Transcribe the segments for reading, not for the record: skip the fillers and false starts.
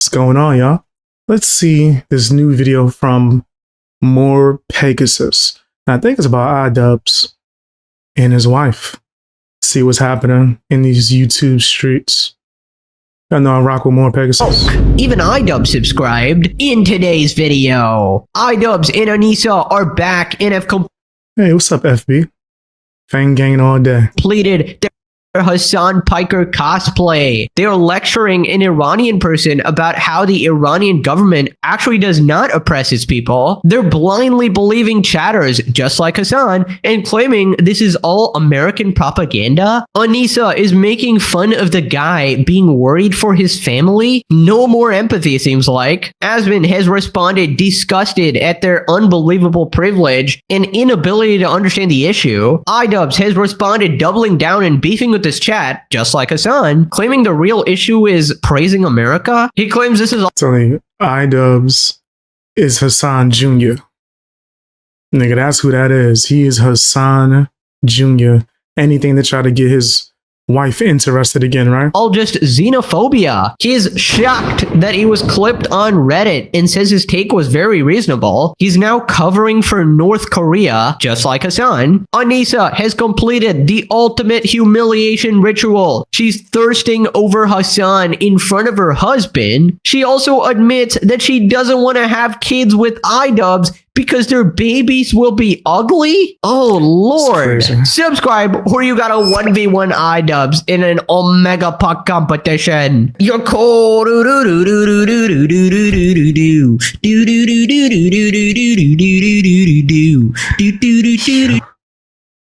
What's going on, y'all? Let's see this new video from More Pegasus. And I think it's about iDubbbz and his wife. See what's happening in these YouTube streets. I know I rock with More Pegasus. Even iDubbbz subscribed. In today's video, iDubbbz and Anissa are back and have Hey, what's up, FB? Fang gang all day. completed their Hassan Piker cosplay. They're lecturing an Iranian person about how the Iranian government actually does not oppress its people. They're blindly believing chatters just like Hassan and claiming this is all American propaganda. Anissa is making fun of the guy being worried for his family. No more empathy, it seems like. Asmin has responded disgusted at their unbelievable privilege and inability to understand the issue. iDubbbz has responded doubling down and beefing with this chat, just like Hassan, claiming the real issue is praising America. He claims this is Telling you, iDubbbz is Hassan Jr. Nigga, that's who that is. He is Hassan Jr. Anything to try to get his wife interested again, right? all just xenophobia. He is shocked that he was clipped on Reddit and says his take was very reasonable. He's now covering for North Korea, just like Hassan. Anissa has completed the ultimate humiliation ritual. She's thirsting over Hassan in front of her husband. She also admits that she doesn't want to have kids with iDubbbz because their babies will be ugly? Oh, Lord. It's crazy. Subscribe or you got a 1v1 iDubbbz in an Omega Puck competition. You're cool.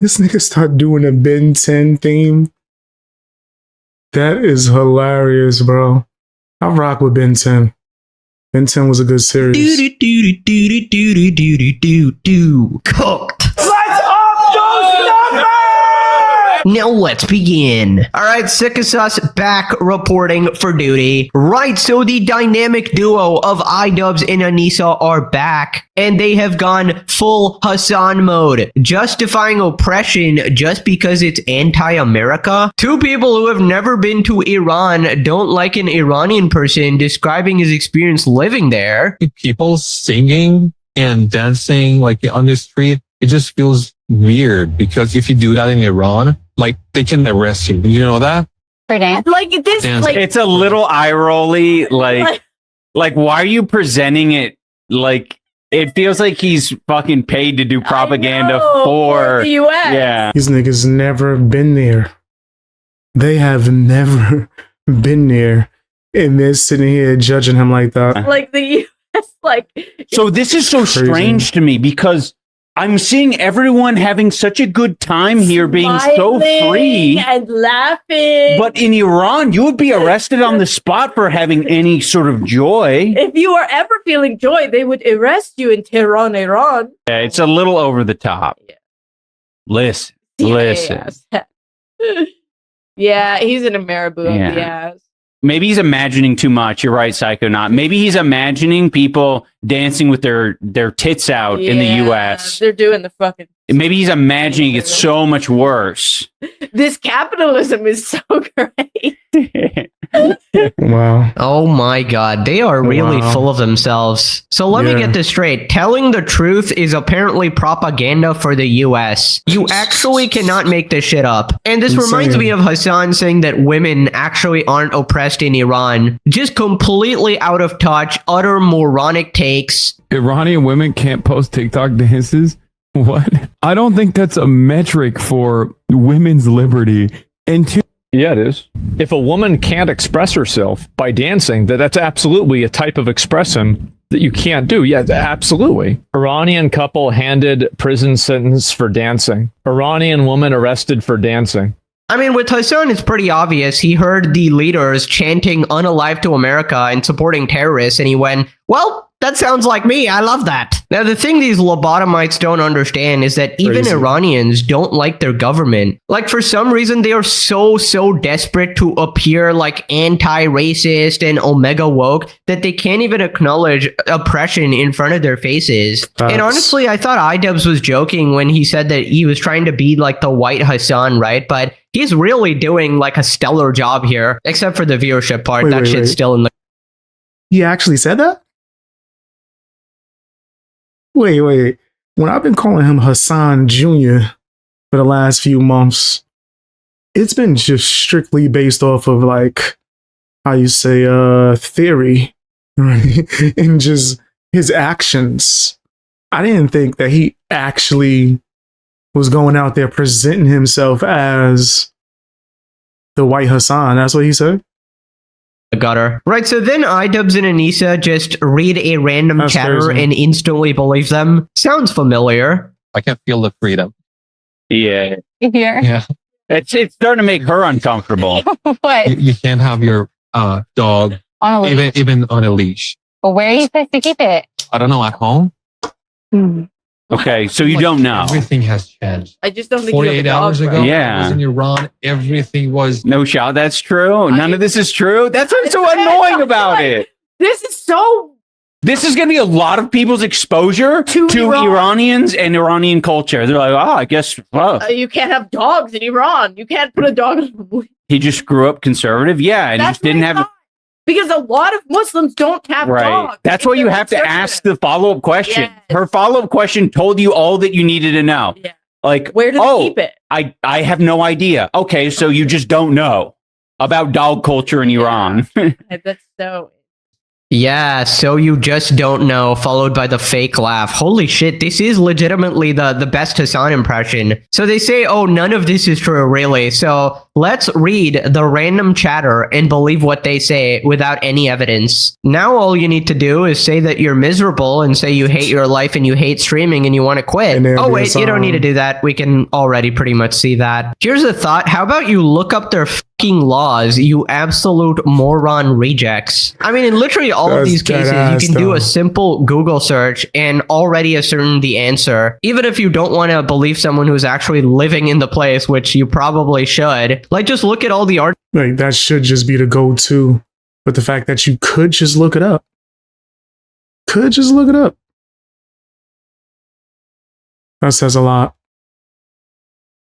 This nigga start doing a Ben 10 theme. That is hilarious, bro. I rock with Ben 10. Ben 10 was a good series. Cooked. Now let's begin. All right, Sick of Us back reporting for duty. Right, so the dynamic duo of iDubbbz and Anissa are back, and they have gone full Hassan mode, justifying oppression just because it's anti-America. Two people who have never been to Iran don't like an Iranian person describing his experience living there. People singing and dancing like on the street, it just feels weird because if you do that in Iran, like they can arrest you. Did you know that? For dance? Like this, Dance. like It's a little eye-rolly, like why are you presenting it like it feels like he's fucking paid to do propaganda for the U.S. yeah. These niggas never been there. They have never been there. And they're sitting here judging him like that. Like the U.S. Like So this is so Crazy. strange to me because I'm seeing everyone having such a good time here, being so free. and laughing. But in Iran, you would be arrested on the spot for having any sort of joy. if you were ever feeling joy, they would arrest you in Tehran, Iran. Yeah, it's a little over the top. Yeah. Listen. Yeah, he's in a marabou of Yeah. the ass. Maybe he's imagining too much. You're right, Psychonaut. Maybe he's imagining people dancing with their tits out in the Yeah, U.S. They're doing the fucking. Maybe he's imagining it's so much worse. This capitalism is so great. Wow. Oh my god, they are really Wow. full of themselves. So let me Yeah. get this straight. Telling the truth is apparently propaganda for the US. You actually cannot make this shit up. And this reminds Insane. me of Hassan saying that women actually aren't oppressed in Iran. Just completely out of touch, utter moronic takes. Iranian women can't post TikTok dances? What? I don't think that's a metric for women's liberty. And two, Yeah, it is. If a woman can't express herself by dancing, that's absolutely a type of expression that you can't do. Yeah, absolutely. Iranian couple handed prison sentence for dancing. Iranian woman arrested for dancing. I mean, with Hassan, it's pretty obvious. He heard the leaders chanting "Unalive to America" and supporting terrorists, and he went, well, that sounds like me. I love that. Now, the thing these lobotomites don't understand is that even Crazy. Iranians don't like their government. Like, for some reason, they are so desperate to appear like anti-racist and omega woke that they can't even acknowledge oppression in front of their faces. Facts. And honestly, I thought iDubbbz was joking when he said that he was trying to be like the white Hassan, right? But he's really doing like a stellar job here, except for the viewership part. Wait, That wait, shit's wait. still in the He actually said that? Wait. When I've been calling him Hassan Jr. for the last few months, it's been just strictly based off of like how you say theory, right? And just his actions. I didn't think that he actually was going out there presenting himself as the white Hassan. That's what he said. Gutter. Right, so then iDubbbz and Anissa just read a random That's chatter crazy. and instantly believe them. Sounds familiar. I can feel the freedom. Yeah. Here. Yeah. It's starting to make her uncomfortable. What? You can't have your dog On a leash. even on a leash. But where are you supposed to keep it? I don't know, at home. Okay, so you Like, don't know. Everything has changed. I just don't think you have a 48 dog, hours bro. ago, Yeah. I was in Iran. Everything was. No shot, that's true. None of this is true. That's what's so annoying about it. This is so This is going to be a lot of people's exposure To to Iran. Iranians and Iranian culture. They're like, oh, I guess you can't have dogs in Iran. You can't put a dog on he just grew up conservative. Yeah, and That's just didn't what I have. thought. Because a lot of Muslims don't have Right. dogs. That's because why you they're have to conservative. ask the follow up question. Yes. Her follow up question told you all that you needed to know. Yeah. Like, Where do they oh, keep it? I have no idea. Okay, so you just don't know about dog culture in Iran. That's so. Yeah, so you just don't know, followed by the fake laugh. Holy shit, this is legitimately the best Hassan impression. So they say, oh, none of this is true, really. So let's read the random chatter and believe what they say without any evidence. Now all you need to do is say that you're miserable and say you hate your life and you hate streaming and you want to quit. And then Oh, wait, there's, you don't need to do that. We can already pretty much see that. Here's a thought. How about you look up their fucking laws, you absolute moron rejects? I mean, in literally all of That's these cases, you deadass, can do though. a simple Google search and already ascertain the answer. Even if you don't want to believe someone who's actually living in the place, which you probably should, like just look at all the art. Like that should just be the go-to. But the fact that you could just look it up. That says a lot.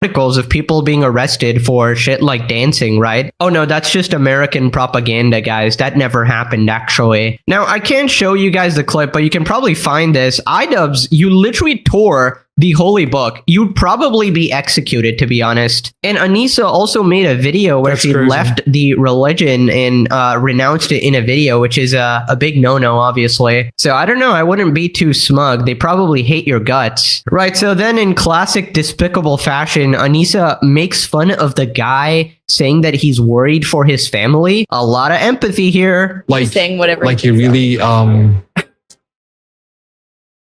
Articles of people being arrested for shit like dancing, right? Oh no, that's just American propaganda, guys. That never happened, actually. Now, I can't show you guys the clip, but you can probably find this. iDubbbz, you literally tore the holy book. You'd probably be executed, to be honest. And Anissa also made a video where That's she crazy. left the religion and renounced it in a video, which is a big no-no, obviously. So I don't know, I wouldn't be too smug. They probably hate your guts. Right, so then in classic despicable fashion, Anissa makes fun of the guy saying that he's worried for his family. A lot of empathy here. Like, saying whatever. like you really, you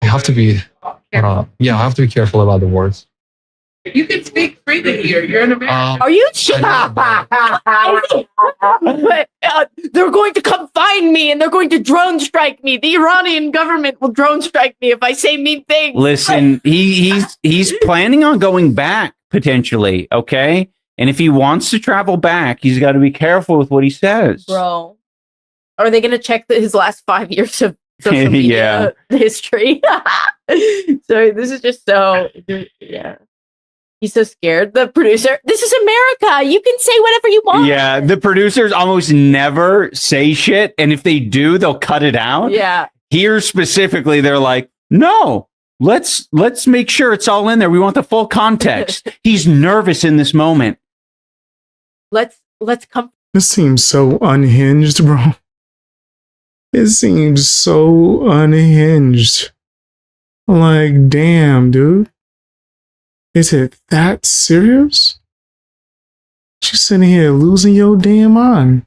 have to be, I have to be careful about the words. You can speak freely here. You're in America. Are you? They're going to come find me and they're going to drone strike me. The Iranian government will drone strike me if I say mean things. Listen, he's planning on going back potentially, okay? And if he wants to travel back, he's got to be careful with what he says. Bro, are they going to check his last 5 years of social media history? So this is just so, yeah. He's so scared. The producer, this is America. You can say whatever you want. Yeah, the producers almost never say shit, and if they do, they'll cut it out. Yeah. Here specifically, they're like, no, let's make sure it's all in there. We want the full context. He's nervous in this moment. Let's come. This seems so unhinged, bro. It seems so unhinged. Like, damn, dude. Is it that serious? You sitting here losing your damn mind.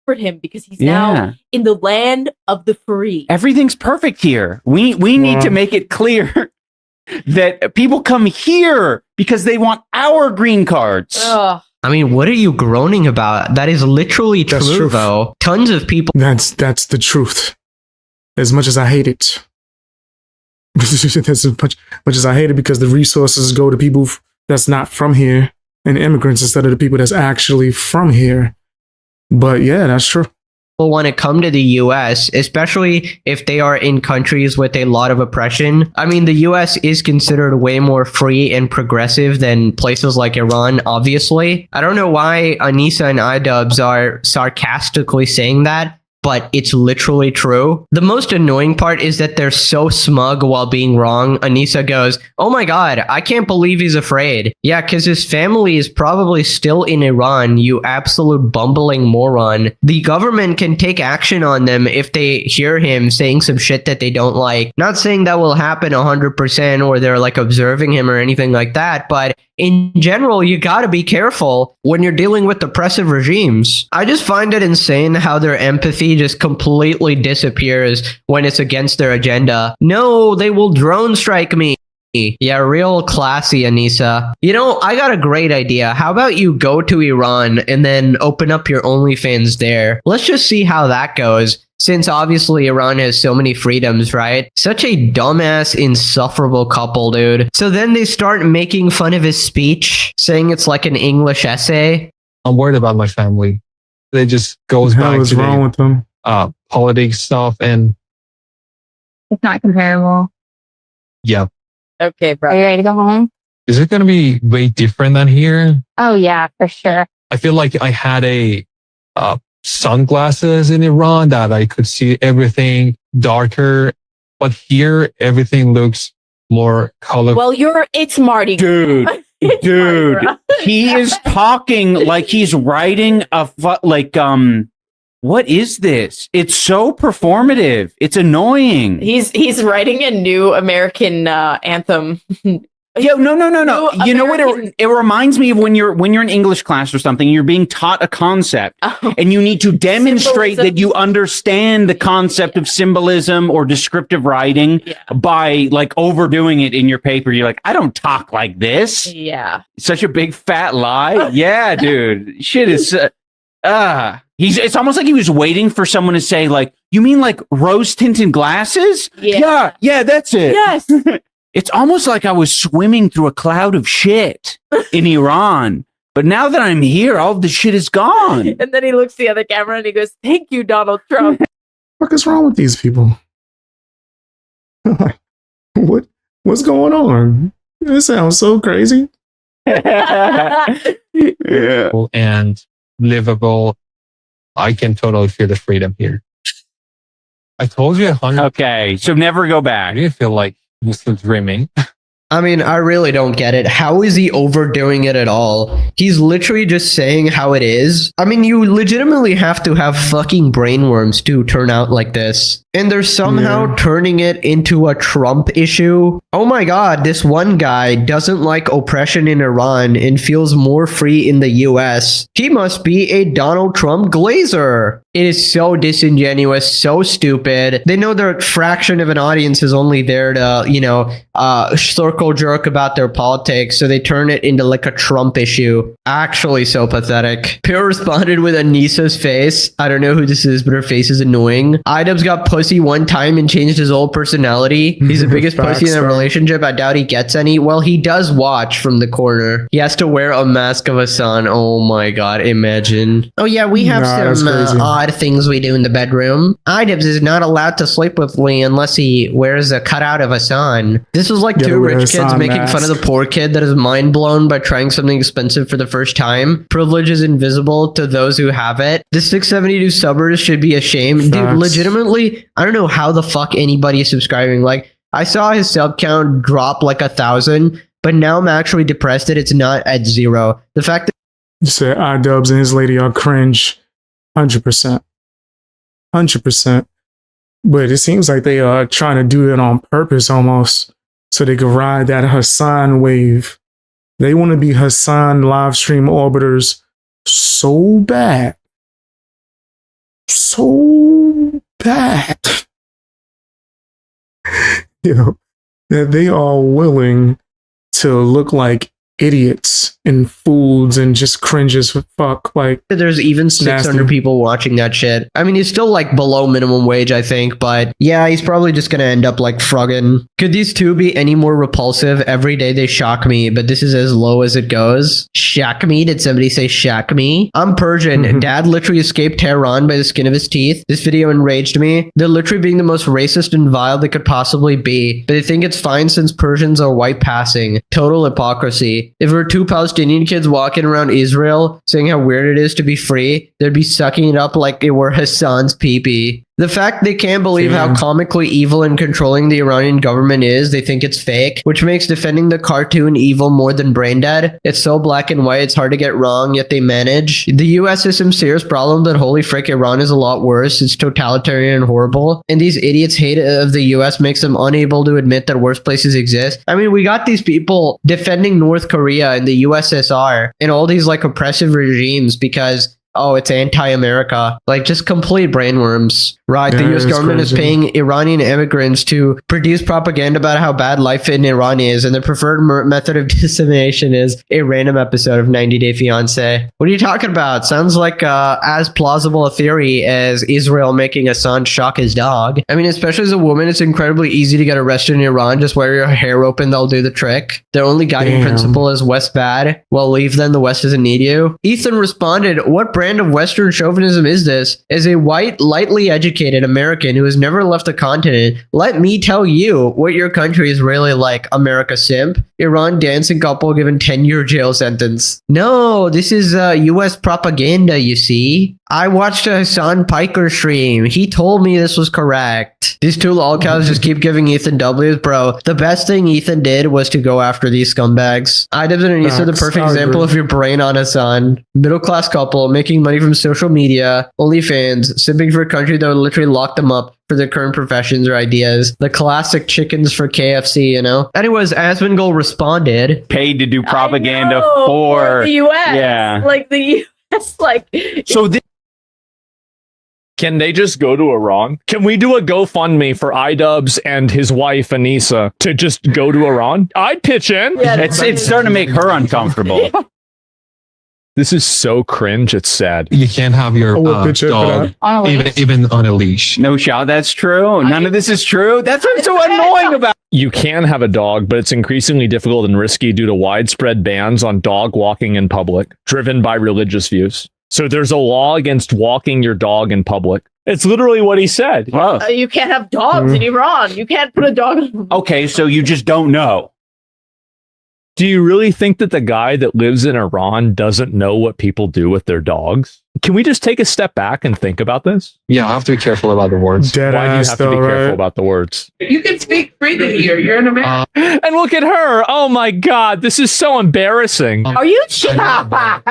For him because he's Yeah. now in the land of the free. Everything's perfect here. We need to make it clear that people come here because they want our green cards. Ugh. I mean, what are you groaning about? That is literally That's true, true. though. Tons of people. That's the truth. As much as I hate it. That's as much as I hate it because the resources go to people that's not from here and immigrants instead of the people that's actually from here. But yeah, that's true. Want to come to the US, especially if they are in countries with a lot of oppression. I mean, the US is considered way more free and progressive than places like Iran, obviously. I don't know why Anissa and iDubbbz are sarcastically saying that. but it's literally true. The most annoying part is that they're so smug while being wrong. Anissa goes, "Oh my god, I can't believe he's afraid." Yeah, because his family is probably still in Iran, you absolute bumbling moron. The government can take action on them if they hear him saying some shit that they don't like. Not saying that will happen 100% or they're like observing him or anything like that, but in general, you gotta be careful when you're dealing with oppressive regimes. I just find it insane how their empathy just completely disappears when it's against their agenda. No, they will drone strike me. Yeah, real classy, Anissa. You know, I got a great idea. How about you go to Iran and then open up your OnlyFans there? Let's just see how that goes. Since obviously Iran has so many freedoms, right? Such a dumbass, insufferable couple, dude. So then they start making fun of his speech, saying it's like an English essay. I'm worried about my family. They just goes What the back hell is to wrong with them? politics stuff, and It's not comparable. yeah. Okay, Are bro. you ready to go home? Is it gonna be way different than here? Oh yeah, for sure. I feel like I had a sunglasses in Iran that I could see everything darker, but here everything looks more colorful. Well, it's Marty. Dude, It's dude, Marty Gras. he is talking like he's writing what is this? It's so performative. It's annoying. He's writing a new American anthem. Yeah, no. No, You know what? American- It reminds me of when you're in English class or something. You're being taught a concept, Oh. and you need to demonstrate Symbolism. that you understand the concept of symbolism or descriptive writing Yeah. by like overdoing it in your paper. You're like, I don't talk like this. Yeah. Such a big fat lie. Yeah, dude. Shit is. It's almost like he was waiting for someone to say like, "You mean like rose tinted glasses?" Yeah. Yeah, that's it. Yes. It's almost like I was swimming through a cloud of shit in Iran. But now that I'm here, all of the shit is gone. And then he looks the other camera and he goes, "Thank you, Donald Trump." What is wrong with these people? What's going on? This sounds so crazy. Yeah. And livable. I can totally feel the freedom here. I told you 100. Okay, so never go I back. didn't feel like this was dreaming. I mean, I really don't get it. How is he overdoing it at all? He's literally just saying how it is. I mean, you legitimately have to have fucking brainworms to turn out like this. And they're somehow turning it into a Trump issue. Oh my god, this one guy doesn't like oppression in Iran and feels more free in the US. He must be a Donald Trump glazer. It is so disingenuous, so stupid. They know their fraction of an audience is only there to, circle jerk about their politics, so they turn it into like a Trump issue. Actually, so pathetic. Peer responded with Anissa's face. I don't know who this is, but her face is annoying. iDubbbz got pussy one time and changed his whole personality. He's the biggest pussy in a relationship. I doubt he gets any. Well, he does watch from the corner. He has to wear a mask of Hassan. Oh my god, imagine. Oh yeah, we have That's some crazy. odd things we do in the bedroom. iDubbbz is not allowed to sleep with me unless he wears a cutout of Hassan. This was like Gotta two wear a rich kids Hassan making fun of the mask. poor kid that is mind blown by trying something expensive for the first time. Privilege is invisible to those who have it. The 672 subbers should be ashamed. Dude, Facts. legitimately, I don't know how the fuck anybody is subscribing. Like, I saw his sub count drop like 1,000, but now I'm actually depressed that it's not at 0. The fact that You said iDubbbz and his lady are cringe. 100%. 100%. But it seems like they are trying to do it on purpose almost so they could ride that Hassan wave. They want to be Hassan live stream orbiters so bad. So bad. That they are willing to look like idiots and fools and just cringe as fuck. Like, there's even It's 600 nasty. people watching that shit. I mean, he's still like below minimum wage, I think, but yeah, he's probably just gonna end up like Fruggen. Could these two be any more repulsive? Every day they shock me, but this is as low as it goes. Shack me? Did somebody say shack me? I'm Persian. Dad literally escaped Tehran by the skin of his teeth. This video enraged me. They're literally being the most racist and vile they could possibly be, but they think it's fine since Persians are white passing. Total hypocrisy. free. If there were two Palestinian kids walking around Israel saying how weird it is to be free, they'd be sucking it up like it were Hassan's pee-pee. The fact they can't believe how comically evil and controlling the Iranian government is, they think it's fake, which makes defending the cartoon evil more than brain dead. It's so black and white, it's hard to get wrong, yet they manage. The US has some serious problem that holy frick, Iran is a lot worse. It's totalitarian and horrible. And these idiots' hate of the US makes them unable to admit that worse places exist. I mean, we got these people defending North Korea and the USSR and all these like oppressive regimes because oh, it's anti-America. Like, just complete brainworms. Right, the US government is paying Iranian immigrants to produce propaganda about how bad life in Iran is, and the preferred method of dissemination is a random episode of 90 Day Fiancé. What are you talking about? Sounds like as plausible a theory as Israel making Assange shock his dog. I mean, especially as a woman, it's incredibly easy to get arrested in Iran. Just wear your hair open, they'll do the trick. Their only guiding principle is West bad. Well, leave then, the West doesn't need you. Ethan responded, what brand of Western chauvinism is this? As a white, lightly educated American who has never left the continent, let me tell you what your country is really like, America simp. Iran dancing couple given 10-year jail sentence. No, this is US propaganda, you see. I watched a Hassan Piker stream. He told me this was correct. These two lolcows just keep giving Ethan W's, bro. The best thing Ethan did was to go after these scumbags. iDubbbz and Anissa, the perfect example of your brain on Hassan. Middle-class couple, making money from social media, OnlyFans, simping for a country that would literally lock them up for their current professions or ideas. The classic chickens for KFC, you know? Anyways, Asmongold responded. Paid to do propaganda for the US. Yeah. Like the US, like... So this Can they just go to Iran? Can we do a GoFundMe for iDubbbz and his wife Anissa to just go to Iran? I'd pitch in. Yeah, it's starting to make her uncomfortable. This is so cringe. It's sad. You can't have your dog On a leash. even on a leash. No shot, that's true. None of this is true. That's what's so annoying about You can have a dog, but it's increasingly difficult and risky due to widespread bans on dog walking in public, driven by religious views. So there's a law against walking your dog in public. It's literally what he said. Wow. You can't have dogs in Iran. You can't put a dog on... Okay, so you just don't know. Do you really think that the guy that lives in Iran doesn't know what people do with their dogs? Can we just take a step back and think about this? Yeah, I have to be careful about the words. Dead Why do you ass have to though, be careful right? about the words? You can speak freely here. You're in America. And look at her. Oh my God, this is so embarrassing. Are you But,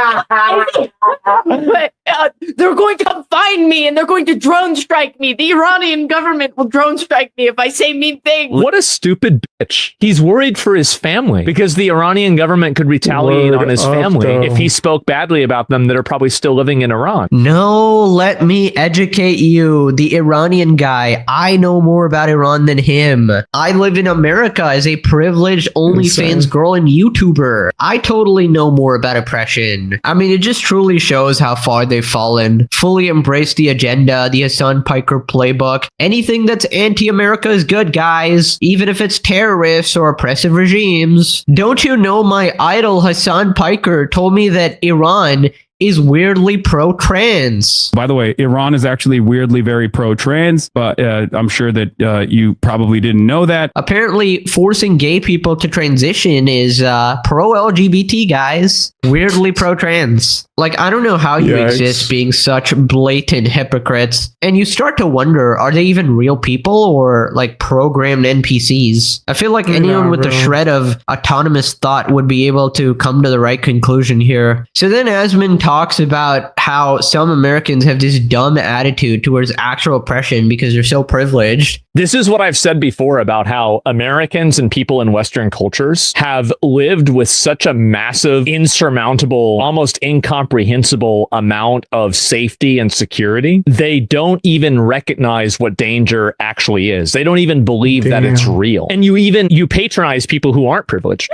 they're going to come find me and they're going to drone strike me. The Iranian government will drone strike me if I say mean things. What a stupid bitch. He's worried for his family because the Iranian government could retaliate on his family if he spoke badly about them that are probably still living in Iran. No, let me educate you. The Iranian guy, I know more about Iran than him. I live in America as a privileged OnlyFans girl and YouTuber. I totally know more about oppression. I mean, it just truly shows how far they've fallen. Fully embrace the agenda, the Hassan Piker playbook. Anything that's anti-America is good, guys. Even if it's terrorists or oppressive regimes. Don't you know my idol Hassan Piker told me that Iran is weirdly pro-trans. By the way, Iran is actually weirdly very pro-trans, but I'm sure that you probably didn't know that. Apparently, forcing gay people to transition is pro-LGBT, guys. Weirdly pro-trans. Like, I don't know how you exist being such blatant hypocrites. And you start to wonder, are they even real people or like programmed NPCs? I feel like anyone with a shred of autonomous thought would be able to come to the right conclusion here. So then Asmon talks about how some Americans have this dumb attitude towards actual oppression because they're so privileged. This is what I've said before about how Americans and people in Western cultures have lived with such a massive, insurmountable, almost incomprehensible amount of safety and security. They don't even recognize what danger actually is. They don't even believe that it's real. And you patronize people who aren't privileged.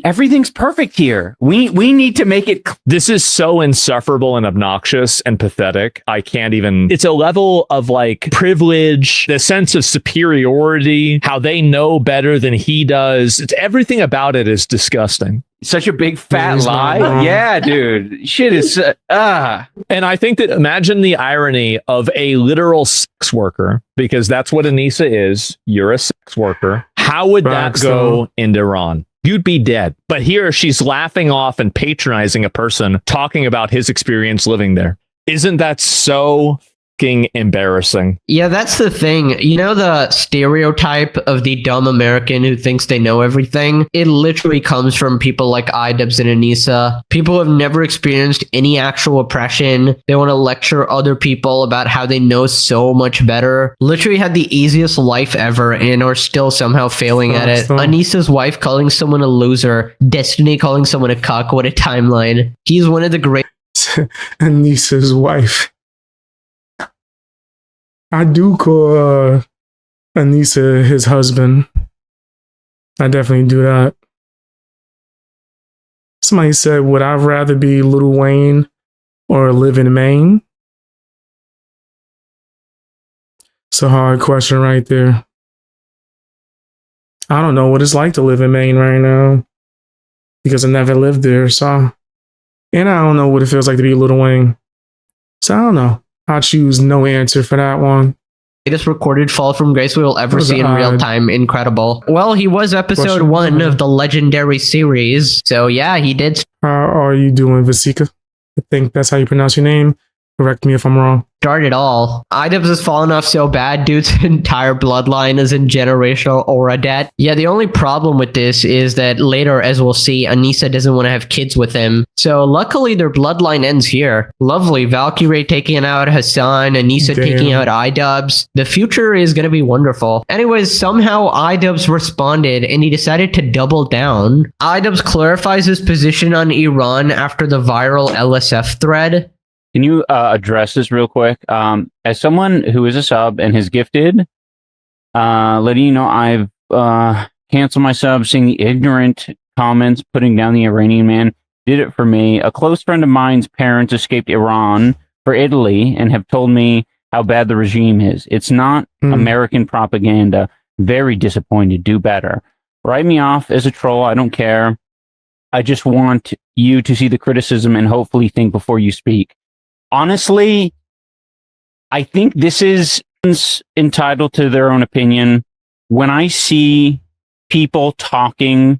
Everything's perfect here. We need to make it. This is so insufferable and obnoxious and pathetic. I can't even. It's a level of like privilege, the sense of superiority, how they know better than he does. It's everything about it is disgusting. Such a big fat lie. Yeah, dude. Shit is And I think that imagine the irony of a literal sex worker, because that's what Anissa is. You're a sex worker. How would that go in Iran? you'd be dead. But here she's laughing off and patronizing a person talking about his experience living there. Isn't that so fucking embarrassing? Yeah, that's the thing. You know, the stereotype of the dumb American who thinks they know everything? It literally comes from people like iDubbbz and Anissa. People who have never experienced any actual oppression. They want to lecture other people about how they know so much better. Literally had the easiest life ever and are still somehow failing at it. Anissa's wife calling someone a loser. Destiny calling someone a cuck. What a timeline. He's one of the great... Anissa's wife. I do call Anissa his husband. I definitely do that. Somebody said, would I rather be Lil Wayne or live in Maine? It's a hard question right there. I don't know what it's like to live in Maine right now because I never lived there. So, and I don't know what it feels like to be Lil Wayne. So I don't know. I'll choose no answer for that one. Greatest recorded fall from grace we will ever see in real time. Incredible. Well, he was episode 1 of the legendary series. So yeah, he did. How are you doing, Vasika? I think that's how you pronounce your name. Correct me if I'm wrong. Start it all. iDubbbz has fallen off so bad, dude's entire bloodline is in generational aura debt. Yeah, the only problem with this is that later, as we'll see, Anissa doesn't want to have kids with him. So luckily their bloodline ends here. Lovely. Valkyrie taking out Hassan, Anissa taking out iDubbbz. The future is going to be wonderful. Anyways, somehow iDubbbz responded and he decided to double down. iDubbbz clarifies his position on Iran after the viral LSF thread. Can you address this real quick? As someone who is a sub and has gifted, letting you know I've canceled my sub, seeing the ignorant comments, putting down the Iranian man, did it for me. A close friend of mine's parents escaped Iran for Italy and have told me how bad the regime is. It's not American propaganda. Very disappointed. Do better. Write me off as a troll. I don't care. I just want you to see the criticism and hopefully think before you speak. Honestly, I think this is entitled to their own opinion. When I see people talking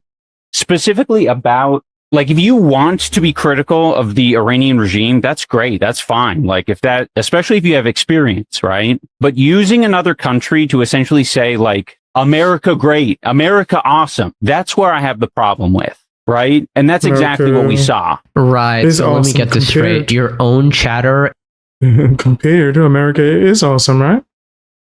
specifically about, like, if you want to be critical of the Iranian regime, that's great. That's fine. Like, if that, especially if you have experience, right? But using another country to essentially say, like, America great, America awesome, that's where I have the problem with. Right? And that's exactly what we saw. Right. It's so let me awesome get this straight. Your own chatter compared to America is awesome, right?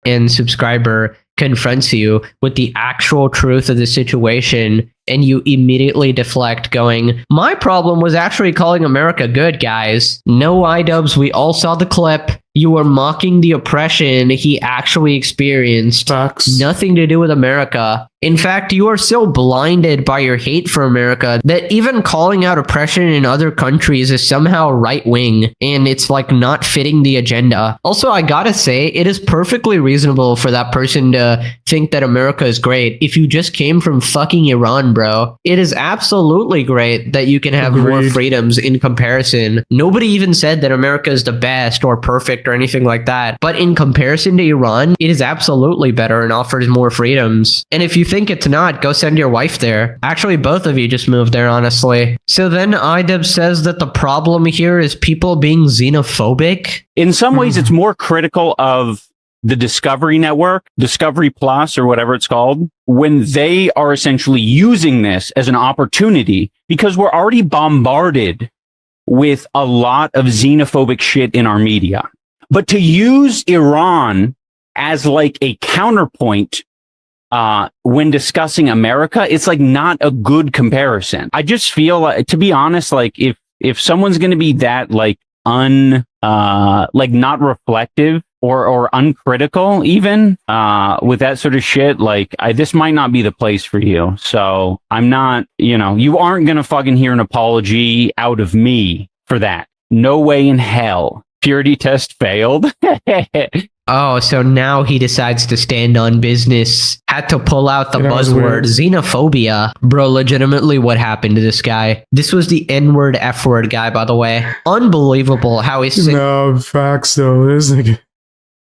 And subscriber confronts you with the actual truth of the situation, and you immediately deflect going, my problem was actually calling America good, guys. No, iDubbbz, we all saw the clip. You were mocking the oppression he actually experienced. Facts. Nothing to do with America. In fact, you are so blinded by your hate for America that even calling out oppression in other countries is somehow right-wing, and it's like not fitting the agenda. Also, I gotta say, it is perfectly reasonable for that person to think that America is great. If you just came from fucking Iran, bro, it is absolutely great that you can have more freedoms in comparison. Nobody even said that America is the best or perfect or anything like that. But in comparison to Iran, it is absolutely better and offers more freedoms. And if you think it's not, go send your wife there. Actually, both of you just moved there, honestly. So then iDubbbz says that the problem here is people being xenophobic. In some ways, it's more critical of the Discovery Network, Discovery Plus, or whatever it's called, when they are essentially using this as an opportunity, because we're already bombarded with a lot of xenophobic shit in our media. But to use Iran as like a counterpoint when discussing America, it's like not a good comparison. I just feel like, to be honest, like if someone's going to be that like like not reflective or uncritical even with that sort of shit, like this might not be the place for you. So I'm not, you aren't going to fucking hear an apology out of me for that. No way in hell. Purity test failed. Oh, so now he decides to stand on business. Had to pull out the buzzword xenophobia. Bro, legitimately, what happened to this guy? This was the N-word, F-word guy, by the way. Unbelievable how he's... No, facts, though. This nigga...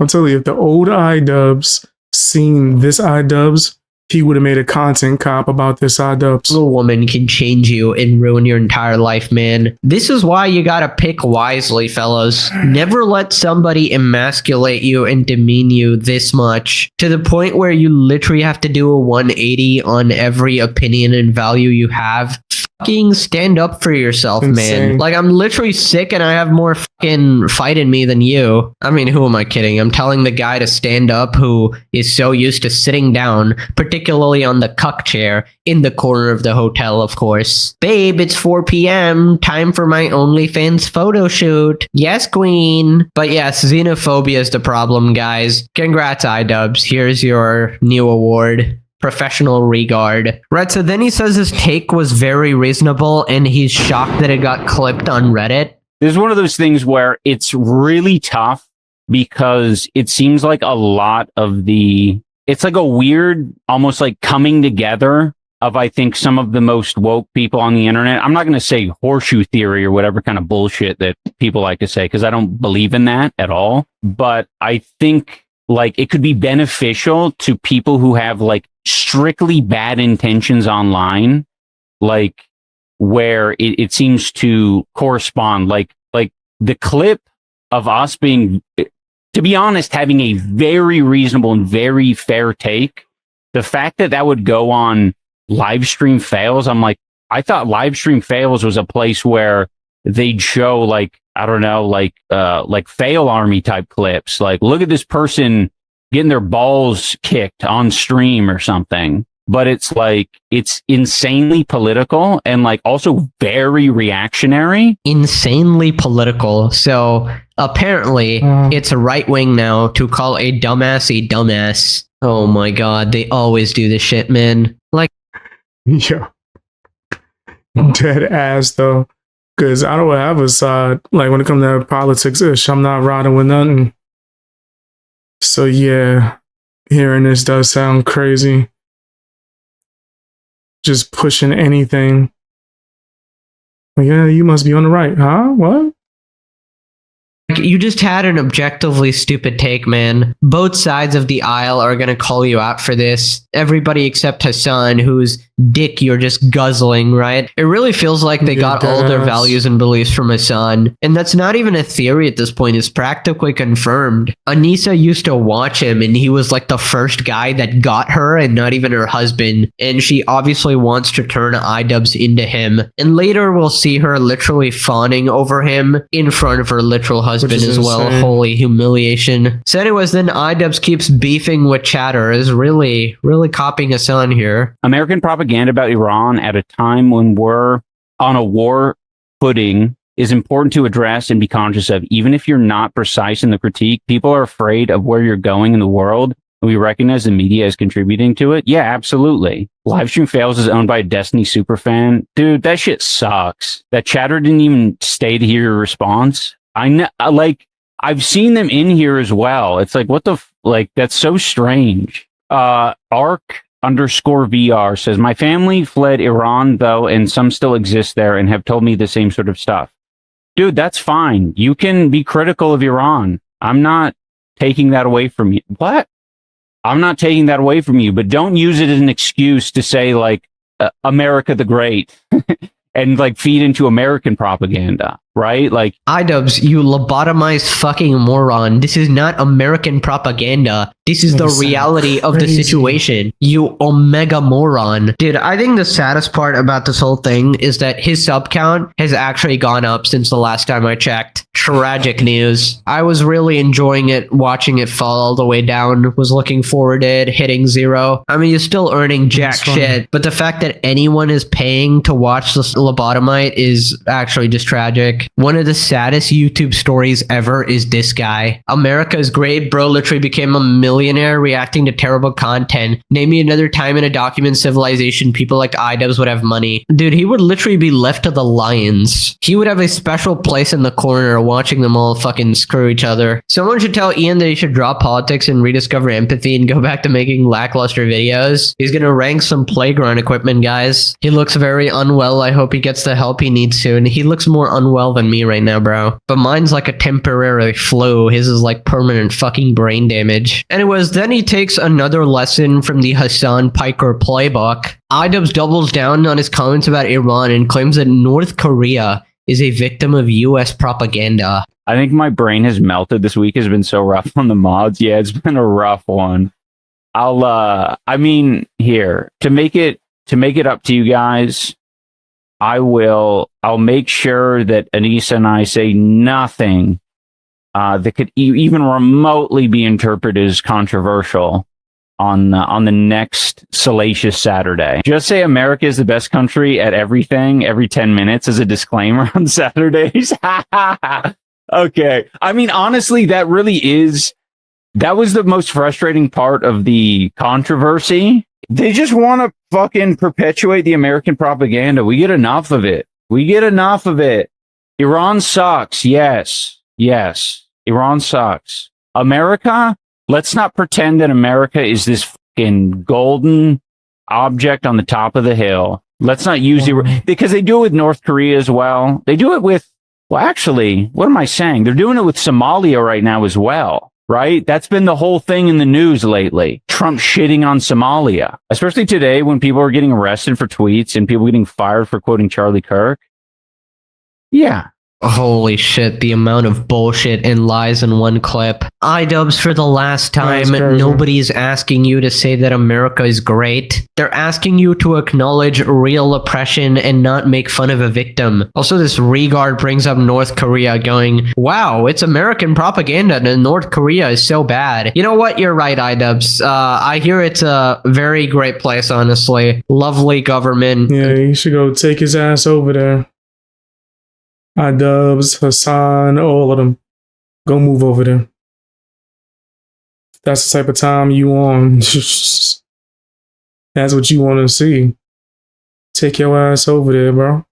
I'm telling you, if the old iDubbbz seen this iDubbbz he would have made a content cop about this iDubbbz. A woman can change you and ruin your entire life, man. This is why you gotta pick wisely, fellas. Never let somebody emasculate you and demean you this much to the point where you literally have to do a 180 on every opinion and value you have. Fucking stand up for yourself, Insane. man. Like, I'm literally sick and I have more fucking fight in me than you. I mean, who am I kidding? I'm telling the guy to stand up who is so used to sitting down, particularly on the cuck chair in the corner of the hotel, of course. Babe, it's 4 p.m. Time for my OnlyFans photo shoot. Yes, queen. But yes, xenophobia is the problem, guys. Congrats, iDubbbz. Here's your new award. Professional regard. Right, so then he says his take was very reasonable and he's shocked that it got clipped on Reddit. This is one of those things where it's really tough because it seems like a lot of it's like a weird, almost like coming together of, I think, some of the most woke people on the internet. I'm not going to say horseshoe theory or whatever kind of bullshit that people like to say, because I don't believe in that at all. But I think like it could be beneficial to people who have like strictly bad intentions online, like where it seems to correspond, like the clip of us being, to be honest, having a very reasonable and very fair take. The fact that would go on live stream fails, I'm like, I thought live stream fails was a place where they'd show like, I don't know, like fail army type clips, like look at this person getting their balls kicked on stream or something. But it's like, it's insanely political and like also very reactionary. Insanely political. So apparently it's a right wing now to call a dumbass. Oh my God. They always do this shit, man. Like, Yeah. Dead ass though. Cause I don't have a side. Like when it comes to politics ish, I'm not riding with nothing. So yeah, hearing this does sound crazy. Just pushing anything. Yeah, you must be on the right, huh? What? you just had an objectively stupid take, man. Both sides of the aisle are going to call you out for this. Everybody except Hassan, whose dick you're just guzzling, right? It really feels like they got all their values and beliefs from Hassan. And that's not even a theory at this point. It's practically confirmed. Anissa used to watch him, and he was like the first guy that got her and not even her husband. And she obviously wants to turn iDubbbz into him. And later we'll see her literally fawning over him in front of her literal husband as well. Insane. Holy humiliation. So anyways, then iDubbbz keeps beefing with Chatter, is really copying Hassan here. American propaganda about Iran at a time when we're on a war footing is important to address and be conscious of. Even if you're not precise in the critique, people are afraid of where you're going in the world. We recognize the media is contributing to it. Yeah, absolutely. Livestream Fails is owned by a Destiny superfan. Dude, that shit sucks. That Chatter didn't even stay to hear your response. I know, like, I've seen them in here as well. It's like, what the, like, that's so strange. Arc_VR says, my family fled Iran, though, and some still exist there and have told me the same sort of stuff. Dude, that's fine. You can be critical of Iran. I'm not taking that away from you. What? I'm not taking that away from you, but don't use it as an excuse to say, like, America the Great and, like, feed into American propaganda, right? Like, iDubbbz, you lobotomized fucking moron. This is not American propaganda. This is the reality of the situation. You omega moron. Dude, I think the saddest part about this whole thing is that his sub count has actually gone up since the last time I checked. Tragic news. I was really enjoying it, watching it fall all the way down. Was looking forward to it hitting 0. I mean, you're still earning jack shit, but the fact that anyone is paying to watch this lobotomite is actually just tragic. One of the saddest YouTube stories ever is this guy. America is great. Bro literally became a millionaire reacting to terrible content. Name me another time in a document civilization people like iDubbbz would have money. Dude, he would literally be left to the lions. He would have a special place in the corner watching them all fucking screw each other. Someone should tell Ian that he should drop politics and rediscover empathy and go back to making lackluster videos. He's gonna rank some playground equipment, guys. He looks very unwell. I hope he gets the help he needs soon. He looks more unwell than me right now, bro. But mine's like a temporary flu. His is like permanent fucking brain damage. Anyways, then he takes another lesson from the Hassan Piker playbook. iDubbbz doubles down on his comments about Iran and claims that North Korea is a victim of US propaganda. I think my brain has melted. This week has been so rough on the mods. Yeah, it's been a rough one. Here, to make it up to you guys, I'll make sure that Anissa and I say nothing that could even remotely be interpreted as controversial on the next Salacious Saturday. Just say America is the best country at everything every 10 minutes as a disclaimer on Saturdays. Okay. I mean, honestly, that was the most frustrating part of the controversy. They just want to fucking perpetuate the American propaganda. We get enough of it. Iran sucks. Yes. Iran sucks. America, let's not pretend that America is this fucking golden object on the top of the hill. Let's not use it because they do it with North Korea as well. They do it with, well, actually, what am I saying? They're doing it with Somalia right now as well, right? That's been the whole thing in the news lately. Trump shitting on Somalia, especially today when people are getting arrested for tweets and people getting fired for quoting Charlie Kirk. Yeah. Holy shit, the amount of bullshit and lies in one clip. iDubbbz, for the last time, nobody's asking you to say that America is great. They're asking you to acknowledge real oppression and not make fun of a victim. Also, this Regard brings up North Korea going, wow, it's American propaganda and North Korea is so bad. You know what? You're right, iDubbbz. I hear it's a very great place, honestly. Lovely government. Yeah, you should go take his ass over there. iDubbbz, Hassan, all of them. Go move over there. That's the type of time you on. That's what you want to see. Take your ass over there, bro.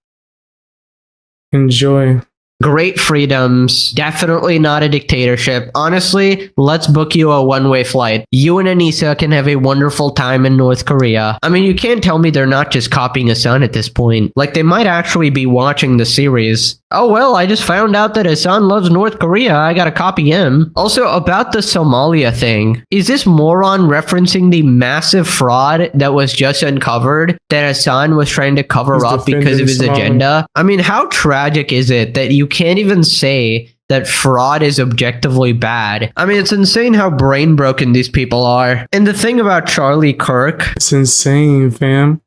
Enjoy. Great freedoms. Definitely not a dictatorship. Honestly, let's book you a one-way flight. You and Anissa can have a wonderful time in North Korea. I mean, you can't tell me they're not just copying Hassan at this point. Like, they might actually be watching the series. Oh, well, I just found out that Hassan loves North Korea. I gotta copy him. Also, about the Somalia thing. Is this moron referencing the massive fraud that was just uncovered that Hassan was trying to cover up because of his agenda? I mean, how tragic is it that you can't even say that fraud is objectively bad? I mean, it's insane how brain broken these people are. And the thing about Charlie Kirk, it's insane, fam.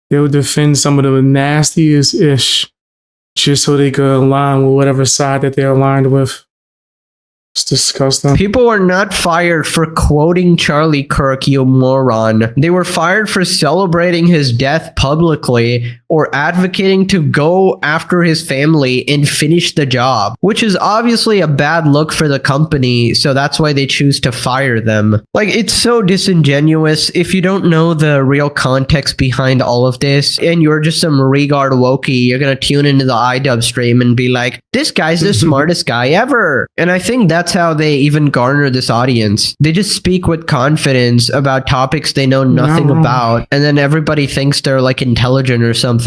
They'll defend some of the nastiest ish just so they could align with whatever side that they're aligned with. It's disgusting. People were not fired for quoting Charlie Kirk, you moron. They were fired for celebrating his death publicly or advocating to go after his family and finish the job, which is obviously a bad look for the company, so that's why they choose to fire them. Like, it's so disingenuous. If you don't know the real context behind all of this, and you're just some Regard wokey, you're gonna tune into the iDubbbz stream and be like, this guy's the smartest guy ever. And I think that's how they even garner this audience. They just speak with confidence about topics they know nothing about, and then everybody thinks they're like intelligent or something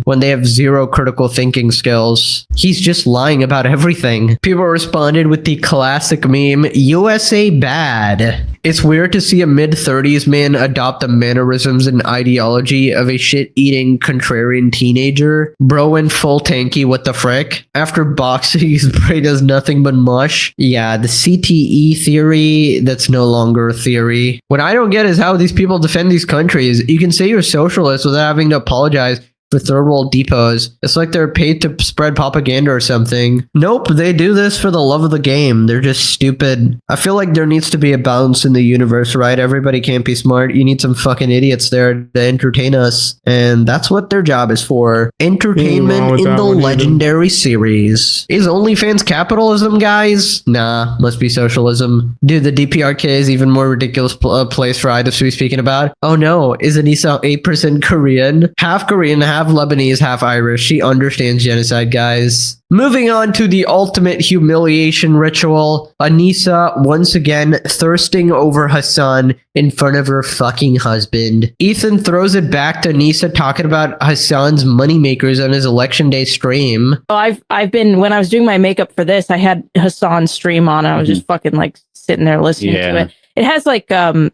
when they have zero critical thinking skills. He's just lying about everything. People responded with the classic meme, USA bad. It's weird to see a mid-30s man adopt the mannerisms and ideology of a shit-eating contrarian teenager. Bro went full tanky, what the frick? After boxing, his brain does nothing but mush. Yeah, the CTE theory, that's no longer a theory. What I don't get is how these people defend these countries. You can say you're socialist without having to apologize for third world depots. It's like they're paid to spread propaganda or something. Nope, they do this for the love of the game. They're just stupid. I feel like there needs to be a balance in the universe, right? Everybody can't be smart. You need some fucking idiots there to entertain us. And that's what their job is for. Entertainment in the legendary series. Is OnlyFans capitalism, guys? Nah, must be socialism. Dude, the DPRK is even more ridiculous place for iDubbbz to be speaking about. Oh no, is Anissa 8% Korean? Half Korean, half half Lebanese, half Irish. She understands genocide, guys. Moving on to the ultimate humiliation ritual. Anissa once again thirsting over Hassan in front of her fucking husband. Ethan throws it back to Anissa talking about Hassan's moneymakers on his election day stream. Oh, I've been, when I was doing my makeup for this, I had Hassan's stream on. And I was just fucking like sitting there listening to it. It has like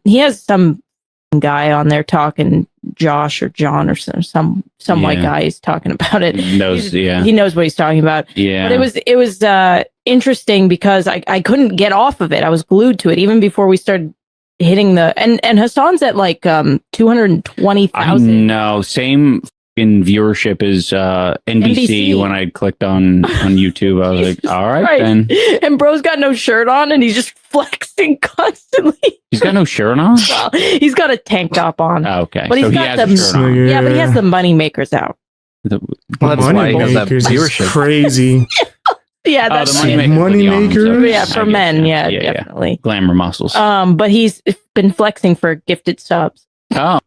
he has some guy on there talking, Josh or John or some white guy is talking about it. He knows what he's talking about. But it was interesting because I couldn't get off of it. I was glued to it even before we started hitting the and Hassan's at like 220,000. No, same in viewership as NBC when I clicked on YouTube. I was like, all right then. And bro's got no shirt on and he's just flexing constantly. He's got no shirt on? Well, he's got a tank top on. Oh, okay. But he's got the shirt on. Yeah, but he has the money makers out. Well, that's why he has that viewership. Crazy. Yeah, that's money maker. Yeah, for men. Yeah, definitely. Glamour muscles. But he's been flexing for gifted subs.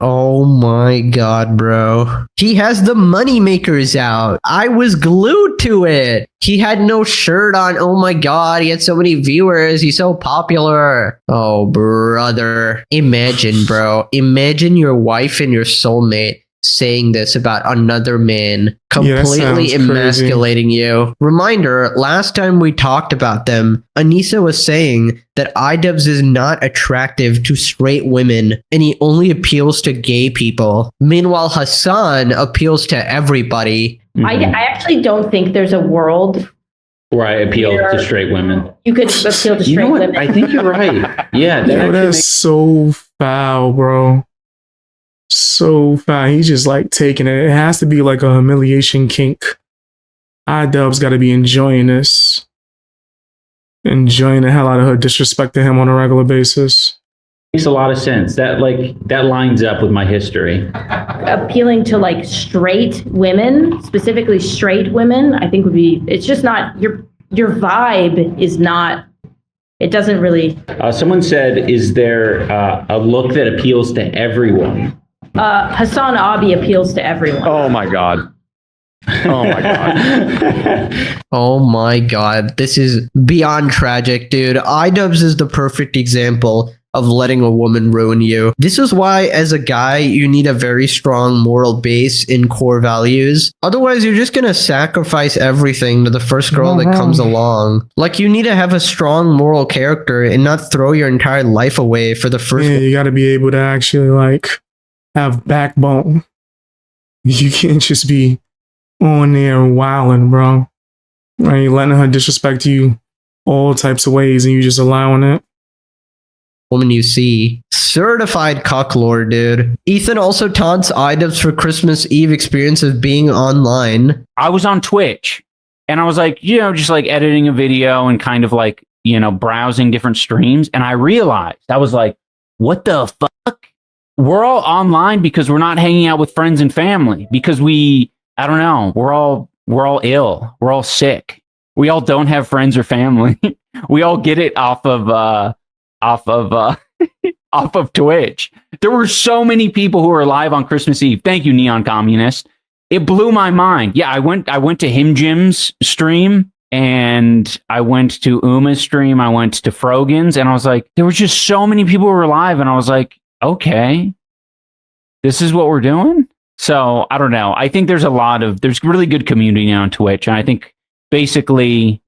Oh my god, bro. He has the money makers out. I was glued to it. He had no shirt on. Oh my god, he had so many viewers. He's so popular. Oh, brother. Imagine, bro. Imagine your wife and your soulmate saying this about another man, completely emasculating you. Reminder, last time we talked about them, Anissa was saying that iDubbbz is not attractive to straight women and he only appeals to gay people. Meanwhile, Hassan appeals to everybody. I actually don't think there's a world where I appeal to straight women. You could appeal to straight women. I think you're right. Yeah, that's so foul, bro. So foul. He's just like taking it. It has to be like a humiliation kink. iDubbbz got to be enjoying this. Enjoying the hell out of her disrespecting him on a regular basis. Makes a lot of sense. That lines up with my history. Appealing to like straight women, specifically straight women, I think would be, it's just not, your vibe is not, it doesn't really. Someone said, is there a look that appeals to everyone? Hassan Abi appeals to everyone. Oh my god. Oh my god. Oh my god. This is beyond tragic, dude. iDubbbz is the perfect example of letting a woman ruin you. This is why, as a guy, you need a very strong moral base in core values. Otherwise, you're just gonna sacrifice everything to the first girl that comes along. Like, you need to have a strong moral character and not throw your entire life away for the first. Yeah, you gotta be able to actually, like, have backbone. You can't just be on there wilding, bro. Right? Letting her disrespect you all types of ways and you just allowing it. Woman you see. Certified cucklord, dude. Ethan also taunts iDubbbz for Christmas Eve experience of being online. I was on Twitch and I was like, just like editing a video and kind of like, browsing different streams. And I realized, I was like, what the fuck? We're all online because we're not hanging out with friends and family because I don't know, we're all ill. We're all sick. We all don't have friends or family. We all get it off of Twitch. There were so many people who were live on Christmas Eve. Thank you, Neon Communist. It blew my mind. Yeah, I went to Him Jim's stream and I went to Uma's stream. I went to Frogan's and I was like, there were just so many people who were live and I was like, okay, this is what we're doing. So I don't know. I think there's really good community on Twitch. And I think basically,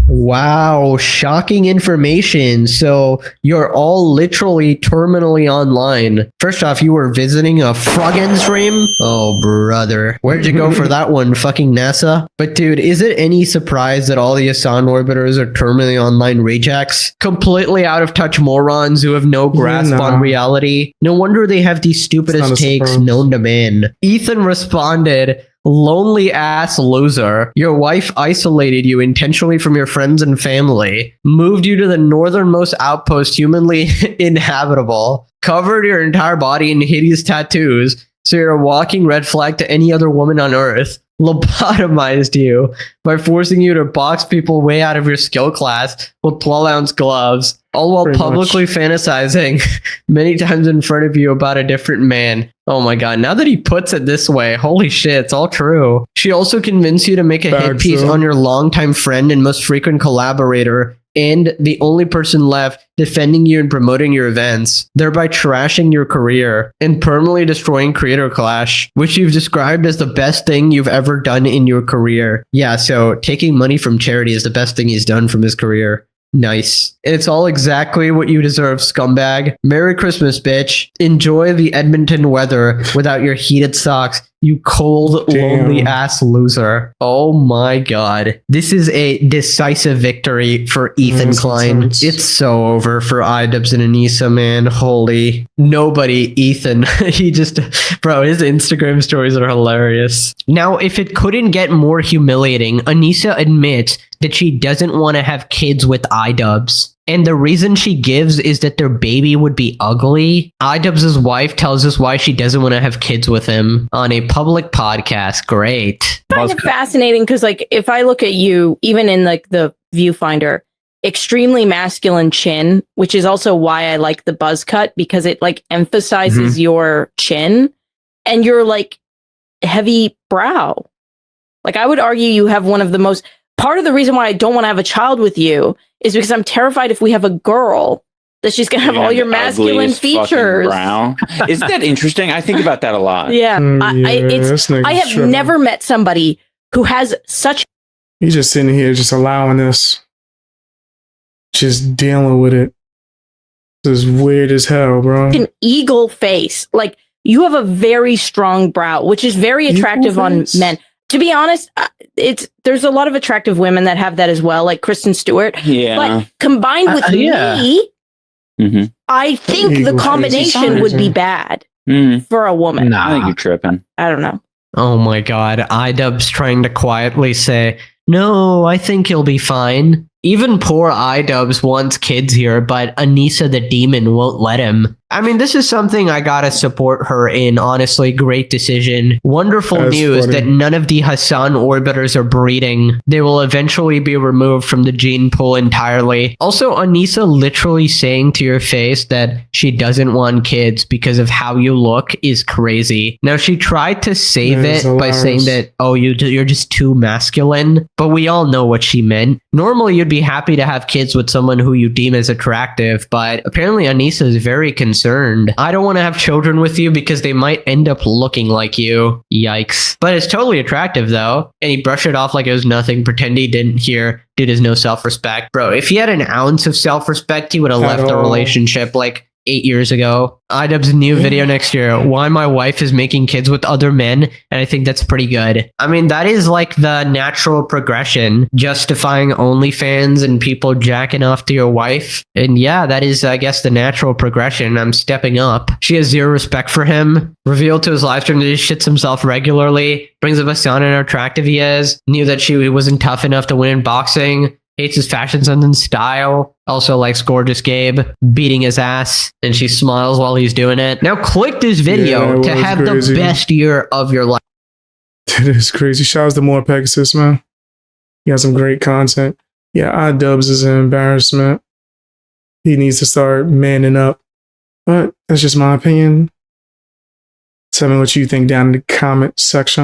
Wow, shocking information. So you're all literally terminally online. First off, you were visiting a Froggen stream? Oh, brother. Where'd you go for that one? Fucking NASA? But dude, is it any surprise that all the Hassan orbiters are terminally online rejects? Completely out of touch morons who have no grasp on reality. No wonder they have the stupidest takes known to man. Ethan responded, lonely ass loser. Your wife isolated you intentionally from your friends and family, moved you to the northernmost outpost humanly inhabitable, covered your entire body in hideous tattoos, so you're a walking red flag to any other woman on earth, lobotomized you by forcing you to box people way out of your skill class with 12-ounce gloves, all while publicly fantasizing many times in front of you about a different man. Oh my god, now that he puts it this way, holy shit, it's all true. She also convinced you to make a hit Facts, piece though. on your longtime friend and most frequent collaborator, and the only person left defending you and promoting your events, thereby trashing your career and permanently destroying Creator Clash, which you've described as the best thing you've ever done in your career. Yeah, so taking money from charity is the best thing he's done from his career. Nice. It's all exactly what you deserve, scumbag. Merry Christmas, bitch. Enjoy the Edmonton weather without your heated socks, you cold, Damn. lonely ass loser. Oh my god. This is a decisive victory for Ethan That's Klein. intense. It's so over for iDubbbz and Anissa, man. Holy. Nobody, Ethan. He just, bro, his Instagram stories are hilarious. Now, if it couldn't get more humiliating, Anissa admits that she doesn't want to have kids with iDubbbz. And the reason she gives is that their baby would be ugly. iDubbbz's wife tells us why she doesn't want to have kids with him on a public podcast. Great. I find it fascinating because, like, if I look at you, even in like the viewfinder, extremely masculine chin, which is also why I like the buzz cut, because it like emphasizes your chin, and your like heavy brow. Like, I would argue you have one of the most. Part of the reason why I don't want to have a child with you is because I'm terrified if we have a girl that she's gonna have all your masculine features. Brow. Isn't that interesting? I think about that a lot. Yeah, this nigga's I have tripping. never met somebody who has such He's just sitting here, just allowing this, just dealing with it. This is weird as hell, bro. an eagle face. Like, you have a very strong brow, which is very attractive on face? men. To be honest, there's a lot of attractive women that have that as well, like Kristen Stewart. Yeah. But combined with yeah. me, Mm-hmm. I think Eagle the face. combination would be bad Mm. for a woman. I think you're tripping. I don't know. Oh my god, iDubbbz trying to quietly say, no, I think he'll be fine. Even poor iDubbbz wants kids here, but Anissa the demon won't let him. I mean, this is something I gotta support her in, honestly. Great decision. Wonderful That's news funny. that none of the Hassan orbiters are breeding. They will eventually be removed from the gene pool entirely. Also, Anissa literally saying to your face that she doesn't want kids because of how you look is crazy. Now, she tried to save That is it by saying hilarious. that, oh, you're just too masculine, but we all know what she meant. Normally, you'd be happy to have kids with someone who you deem as attractive, but apparently Anissa is very concerned. I don't want to have children with you because they might end up looking like you. Yikes. But it's totally attractive though. And he brushed it off like it was nothing, pretend he didn't hear. Dude has no self-respect. Bro, if he had an ounce of self-respect, he would have At left the all. relationship like 8 years ago. iDubbbz's new video next year, why my wife is making kids with other men, and I think that's pretty good. I mean, that is like the natural progression, justifying OnlyFans and people jacking off to your wife. And yeah, that is, I guess, the natural progression. I'm stepping up. She has zero respect for him. Revealed to his live stream that he shits himself regularly, brings up Hassan and how attractive he is, knew that she wasn't tough enough to win in boxing, hates his fashion sense and style, also likes Gorgeous Gabe beating his ass, and she smiles while he's doing it. Now click this video Yeah, to it was have crazy. the best year of your life. It is crazy. Shout out to more Pegasus, man. He has some great content. Yeah, iDubbbz is an embarrassment. He needs to start manning up. But that's just my opinion. Tell me what you think down in the comment section.